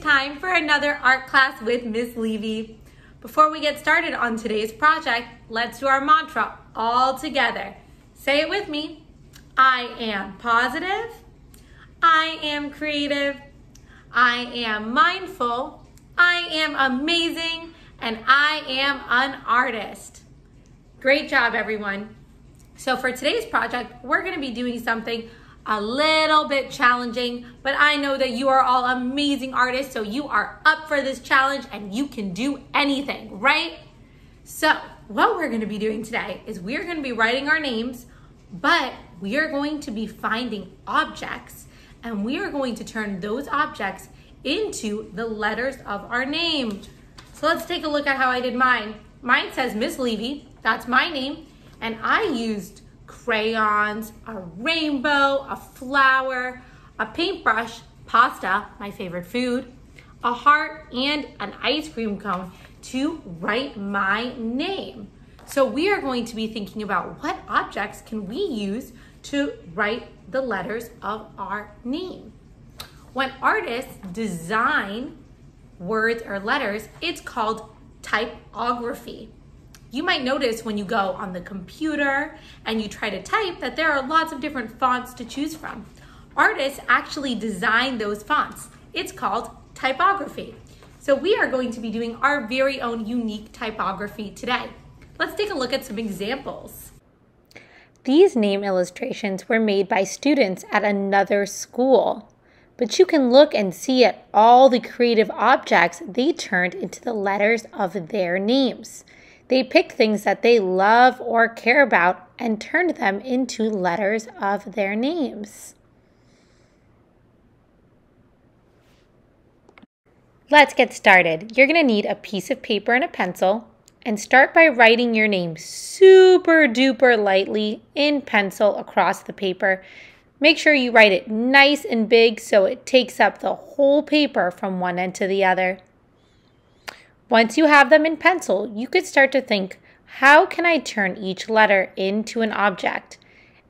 time for another art class with Ms. Levy. Before we get started on today's project, let's do our mantra all together. Say it with me. I am positive. I am creative. I am mindful. I am amazing. And I am an artist. Great job, everyone. So for today's project, we're going to be doing something a little bit challenging, but I know that you are all amazing artists, so you are up for this challenge and you can do anything, right? So what we're going to be doing today is we're going to be writing our names, but we are going to be finding objects and we are going to turn those objects into the letters of our name. So let's take a look at how I did mine. Mine says Ms. Levy, that's my name, and I used crayons, a rainbow, a flower, a paintbrush, pasta, my favorite food, a heart, and an ice cream cone to write my name. So we are going to be thinking about what objects can we use to write the letters of our name. When artists design words or letters, it's called typography. You might notice when you go on the computer and you try to type that there are lots of different fonts to choose from. Artists actually design those fonts. It's called typography. So we are going to be doing our very own unique typography today. Let's take a look at some examples. These name illustrations were made by students at another school, but you can look and see at all the creative objects they turned into the letters of their names. They picked things that they love or care about and turned them into letters of their names. Let's get started. You're going to need a piece of paper and a pencil, and start by writing your name super duper lightly in pencil across the paper. Make sure you write it nice and big so it takes up the whole paper from one end to the other. Once you have them in pencil, you could start to think, how can I turn each letter into an object?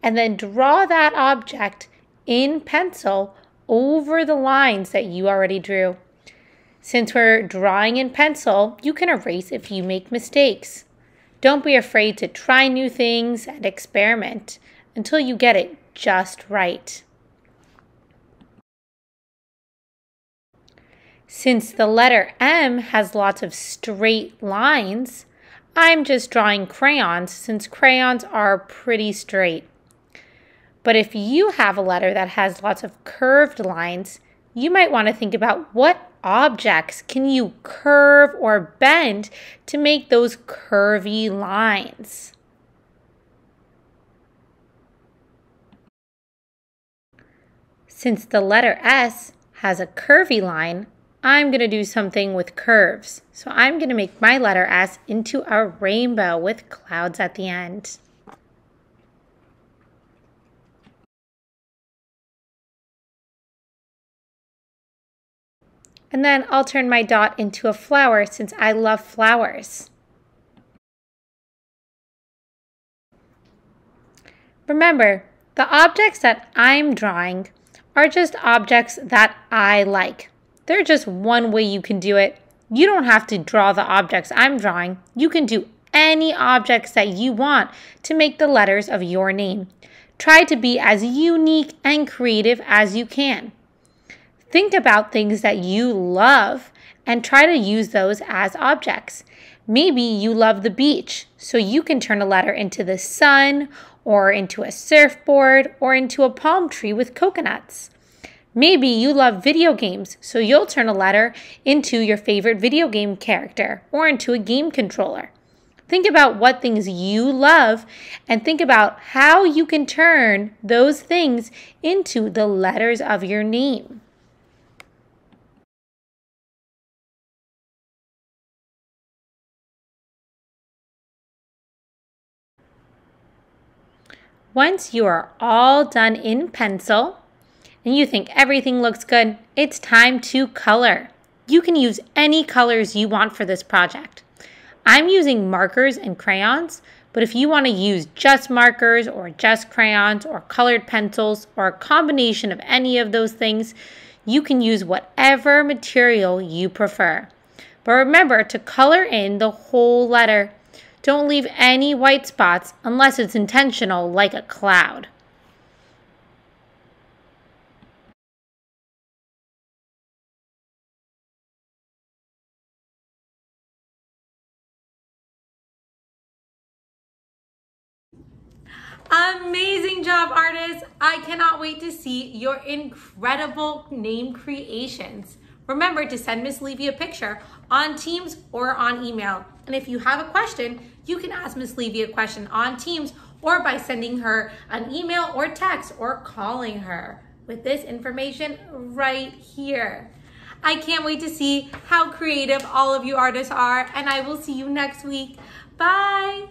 And then draw that object in pencil over the lines that you already drew. Since we're drawing in pencil, you can erase if you make mistakes. Don't be afraid to try new things and experiment until you get it just right. Since the letter M has lots of straight lines, I'm just drawing crayons since crayons are pretty straight. But if you have a letter that has lots of curved lines, you might want to think about what objects can you curve or bend to make those curvy lines. Since the letter S has a curvy line, I'm going to do something with curves. So I'm going to make my letter S into a rainbow with clouds at the end. And then I'll turn my dot into a flower since I love flowers. Remember, the objects that I'm drawing are just objects that I like. They're just one way you can do it. You don't have to draw the objects I'm drawing. You can do any objects that you want to make the letters of your name. Try to be as unique and creative as you can. Think about things that you love and try to use those as objects. Maybe you love the beach, so you can turn a letter into the sun, or into a surfboard, or into a palm tree with coconuts. Maybe you love video games, so you'll turn a letter into your favorite video game character or into a game controller. Think about what things you love and think about how you can turn those things into the letters of your name. Once you are all done in pencil, and you think everything looks good, it's time to color. You can use any colors you want for this project. I'm using markers and crayons, but if you want to use just markers or just crayons or colored pencils or a combination of any of those things, You can use whatever material you prefer. But remember to color in the whole letter. Don't leave any white spots unless it's intentional, like a cloud. Amazing job, artists! I cannot wait to see your incredible name creations. Remember to send Ms. Levy a picture on Teams or on email. And if you have a question, you can ask Ms. Levy a question on Teams or by sending her an email or text or calling her with this information right here. I can't wait to see how creative all of you artists are, and I will see you next week. Bye!